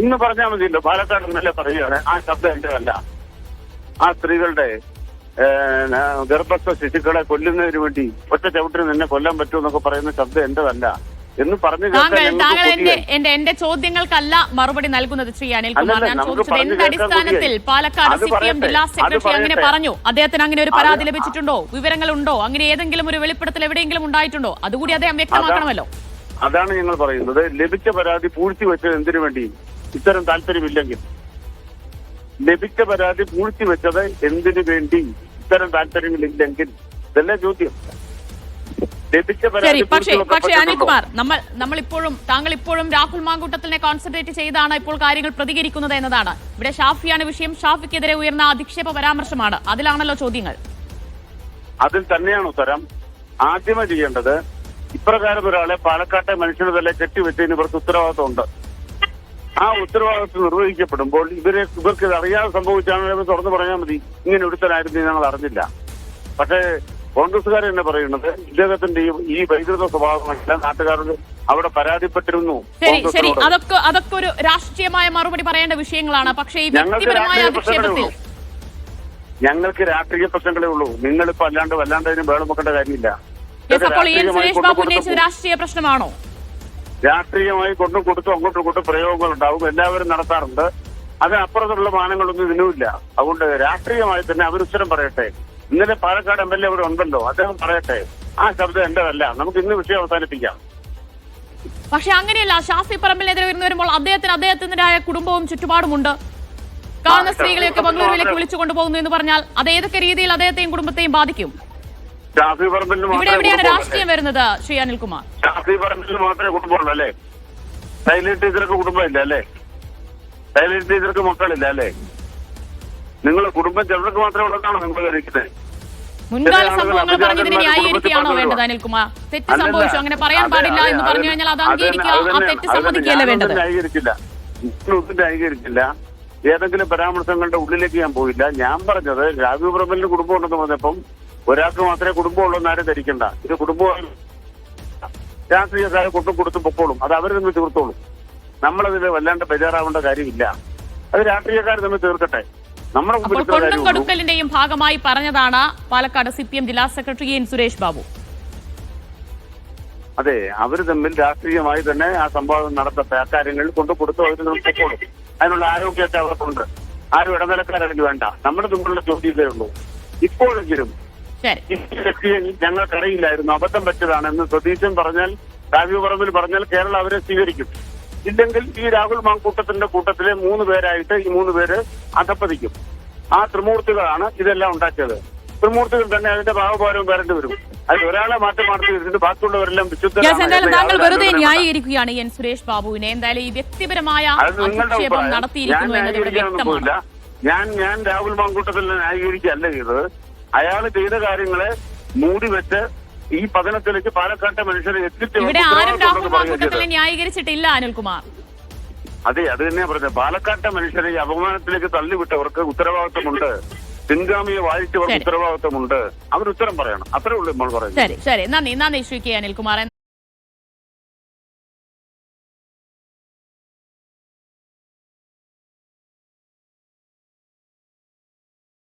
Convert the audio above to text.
ഇന്ന് പറഞ്ഞാൽ മതിയല്ലോ. പാലക്കാട് ഇന്നലെ പറയുകയാണ് ആ ശബ്ദം എന്റെതല്ല. ആ സ്ത്രീകളുടെ ഗർഭസ്ഥ ശിശുക്കളെ കൊല്ലുന്നതിന് വേണ്ടി ഒറ്റ ചവിട്ടിന് നിന്നെ കൊല്ലാൻ പറ്റുമെന്നൊക്കെ പറയുന്ന ശബ്ദം എന്റെതല്ല എന്ന് പറഞ്ഞു. താങ്കൾ എന്റെ ചോദ്യങ്ങൾക്കല്ല മറുപടി നൽകുന്നത് ശ്രീ അനിൽകുമാർ. ഞാൻ ചോദിച്ചത് എന്ത് അടിസ്ഥാനത്തിൽ പാലക്കാട് CPM ജില്ലാ സെക്രട്ടറി അങ്ങനെ പറഞ്ഞു? അദ്ദേഹത്തിന് അങ്ങനെ ഒരു പരാതി ലഭിച്ചിട്ടുണ്ടോ? വിവരങ്ങളുണ്ടോ? അങ്ങനെ ഏതെങ്കിലും ഒരു വെളിപ്പെടുത്തൽ എവിടെയെങ്കിലും ഉണ്ടായിട്ടുണ്ടോ? അതുകൂടി അദ്ദേഹം വ്യക്തമാക്കണമല്ലോ. അതാണ് ഞങ്ങൾ പറയുന്നത്. ലഭിച്ച പരാതി പൂഴ്ത്തിവെച്ചത് എന്തിനു വേണ്ടി? ഇത്തരം താല്പര്യമില്ലെങ്കിൽ. ലഭിച്ച പരാതി പൂഴ്ത്തിവെച്ചത് എന്തിനു വേണ്ടി? ഇത്തരം താല്പര്യങ്ങളില്ലെങ്കിൽ. ഇതല്ലേ ചോദ്യം. ശരി, പക്ഷേ അനിൽകുമാർ, താങ്കൾ ഇപ്പോഴും രാഹുൽ മാങ്കൂട്ടത്തിനെ കോൺസെൻട്രേറ്റ് ചെയ്താണ് ഇപ്പോൾ കാര്യങ്ങൾ പ്രതികരിക്കുന്നത് എന്നതാണ്. ഇവിടെ ഷാഫിയാണ് വിഷയം. ഷാഫിക്കെതിരെ ഉയർന്ന അധിക്ഷേപ പരാമർശമാണ്. അതിലാണല്ലോ ചോദ്യങ്ങൾ. അതിൽ തന്നെയാണ് ഉത്തരം. ആദ്യമേ ചെയ്യേണ്ടത് ഇപ്രകാരം ഒരാളെ പാലക്കാട്ടെ മനുഷ്യന് തന്നെ കെട്ടിവെച്ചതിന് ഇവർക്ക് ഉത്തരവാദിത്വമുണ്ട്. ആ ഉത്തരവാദിത്വം നിർവഹിക്കപ്പെടുമ്പോൾ ഇവർക്ക് അറിയാതെ സംഭവിച്ചാണെന്ന് തുറന്നു പറഞ്ഞാൽ മതി. ഇങ്ങനെ ഒരുത്തനായിരുന്നു ഞങ്ങൾ അറിഞ്ഞില്ല. പക്ഷേ കോൺഗ്രസ്സുകാർ തന്നെ പറയുന്നത് ഇദ്ദേഹത്തിന്റെ ഈ വൈകൃത സ്വഭാവമല്ല നാട്ടുകാരോട് അവിടെ പരാതിപ്പെട്ടിരുന്നു. ശരി, അതൊക്കെ ഒരു രാഷ്ട്രീയമായ മറുപടി പറയേണ്ട വിഷയങ്ങളാണ്. പക്ഷേ ഈ വ്യക്തിപരമായ അധിക്ഷേപത്തിൽ ഞങ്ങൾക്ക് രാഷ്ട്രീയ പ്രശ്നങ്ങളേ ഉള്ളൂ. നിങ്ങളിപ്പോ വല്ലാണ്ട് അതിന് ബഹളം വെക്കേണ്ട കാര്യമില്ല. അപ്പോൾ സുരേഷ് ബാബു ഉന്നയിച്ചത് രാഷ്ട്രീയ പ്രശ്നമാണോ? രാഷ്ട്രീയമായി കൊണ്ടും കൊടുത്തും അങ്ങോട്ടും ഇങ്ങോട്ടും പ്രയോഗങ്ങൾ ഉണ്ടാവും. എല്ലാവരും നടത്താറുണ്ട്. അതിനപ്പുറത്തുള്ള മാനങ്ങളൊന്നും ഇതിനുമില്ല. അതുകൊണ്ട് രാഷ്ട്രീയമായി തന്നെ അവരുത്തരം പറയട്ടെ. ഇന്നലെ പാലക്കാട് MLA ഇവിടെ ഉണ്ടല്ലോ, അദ്ദേഹം പറയട്ടെ ആ ശബ്ദം എന്റെതല്ല. നമുക്ക് ഇന്ന് വിഷയം അവസാനിപ്പിക്കാം. പക്ഷെ അങ്ങനെയല്ല. ഷാഫി പറമ്പിലെതിരെ വരുമ്പോൾ അദ്ദേഹത്തിൻ്റെതായ കുടുംബവും ചുറ്റുപാടുമുണ്ട്. കാണുന്ന സ്ത്രീകളെയൊക്കെ ബംഗളൂരുവിലേക്ക് വിളിച്ചു കൊണ്ടുപോകുന്നു എന്ന് പറഞ്ഞാൽ അത് ഏതൊക്കെ രീതിയിൽ അദ്ദേഹത്തെയും കുടുംബത്തെയും ബാധിക്കും? ഷാഫി പറമ്പിൽ ഇവിടെ എവിടെയാണ് രാഷ്ട്രീയം വരുന്നത് ശ്രീ അനിൽകുമാർ? ഷാഫി പറമ്പിൽ മാത്രമേ കുടുംബമുള്ളൂ അല്ലേ? ശൈലജ ടീച്ചർക്ക് കുടുംബമില്ല അല്ലേ? ശൈലജ ടീച്ചർക്ക് മക്കളില്ല അല്ലേ? നിങ്ങളുടെ കുടുംബം ചിലർക്ക് മാത്രമേ ഉള്ളതാണ് നിങ്ങൾ ധരിക്കുന്നത്. മുൻകാല സംഭവങ്ങൾ പറഞ്ഞതിനെ ന്യായീകരിക്കുകയാണോ വേണ്ടത് അനിൽകുമാർ? തെറ്റ് സംഭവിച്ചു, അങ്ങനെ പറയാൻ പാടില്ല എന്ന് പറഞ്ഞു കഴിഞ്ഞാൽ അത് അംഗീകരിക്കുക, ആ തെറ്റ് സമ്മതിക്കുകയല്ലേ വേണ്ടത്? ന്യായീകരിച്ചില്ല. ഏതെങ്കിലും പരാമർശങ്ങളുടെ ഉള്ളിലേക്ക് ഞാൻ പോയില്ല. ഞാൻ പറഞ്ഞത് രാജീവ് പ്രഭലിന് കുടുംബം ഉണ്ടെന്ന് പറഞ്ഞപ്പം ഒരാൾക്ക് മാത്രമേ കുടുംബമുള്ളൂ എന്നാരും ധരിക്കണ്ട. ഇത് കുടുംബം രാഷ്ട്രീയക്കാരെ കൊണ്ടും കൊടുത്തും പൊക്കോളും. അത് അവർ തമ്മിൽ തീർത്തോളും. നമ്മളതിൽ വല്ലാണ്ട് ബേജാറാവേണ്ട കാര്യമില്ല. അത് രാഷ്ട്രീയക്കാർ തമ്മിൽ തീർക്കട്ടെ. അപ്പോൾ കൊണ്ടും കൊടുക്കലിന്റെയും ഭാഗമായി പറഞ്ഞതാണ് പാലക്കാട് CPM ജില്ലാ സെക്രട്ടറി എൻ സുരേഷ് ബാബു. അതെ, അവർ തമ്മിൽ രാഷ്ട്രീയമായി തന്നെ ആ സംഭവം നടത്തട്ടെ. ആ കാര്യങ്ങളിൽ കൊണ്ടു കൊടുത്തു അവർ നോക്കിക്കോളും. അതിനുള്ള ആരോഗ്യമൊക്കെ അവർക്കുണ്ട്. ആരും ഇടനിലക്കാരതിന് വേണ്ട. നമ്മുടെ മുമ്പിലുള്ള ചോദ്യമേ ഉള്ളൂ. ഇപ്പോഴെങ്കിലും ഞങ്ങൾക്കറിയില്ലായിരുന്നു, അബദ്ധം പറ്റതാണെന്ന് സതീശൻ പറഞ്ഞാൽ, രാജീവ് പറമ്പിൽ പറഞ്ഞാൽ കേരളം അവരെ സ്വീകരിക്കും. ഇല്ലെങ്കിൽ ഈ രാഹുൽ മാങ്കൂട്ടത്തിന്റെ കൂട്ടത്തിലെ 3 പേരായിട്ട് ഈ 3 പേര് അധപ്പതിക്കും. ആ ത്രിമൂർത്തികളാണ് ഇതെല്ലാം ഉണ്ടാക്കിയത്. ത്രിമൂർത്തികൾ തന്നെ അതിന്റെ ഭാവഭാരവും വരേണ്ടി വരും. അതിൽ ഒരാളെ മാറ്റം നടത്തിയിട്ട് ബാക്കിയുള്ളവരെല്ലാം വിശുദ്ധ. താങ്കൾ വെറുതെ ന്യായീകരിക്കുകയാണ് എൻ സുരേഷ് ബാബുവിനെ. എന്തായാലും ഈ വ്യക്തിപരമായ അധിക്ഷേപം നടത്തിയിരിക്കുന്നു എന്നത് ഇവിടെ വ്യക്തമാണ്. ഞാൻ രാഹുൽ മാങ്കൂട്ടത്തിൽ ന്യായീകരിക്കുകയല്ല ചെയ്തത്. അയാൾ ചെയ്ത കാര്യങ്ങളെ മൂടിവെച്ച് ഈ പതനത്തിലേക്ക് പാലക്കാട്ടെ മനുഷ്യരെ എത്തിച്ചു. ഇവിടെ ആരും രാഹുൽ മാങ്കൂട്ടത്തിനെ ന്യായീകരിച്ചിട്ടില്ല അനിൽകുമാർ. അതെ, അത് തന്നെയാ പറഞ്ഞത്. പാലക്കാട്ടെ മനുഷ്യരെ ഈ അപമാനത്തിലേക്ക് തള്ളിവിട്ടവർക്ക് ഉത്തരവാദിത്വമുണ്ട്. പിൻഗാമിയെ വായിച്ചവർക്ക് ഉത്തരവാദിത്വമുണ്ട്. അവർ ഉത്തരം പറയണം. അത്രേ ഉള്ളൂ നമ്മൾ പറയുന്നത്. ശരി, നന്ദി ശ്രീ കെ അനിൽകുമാർ.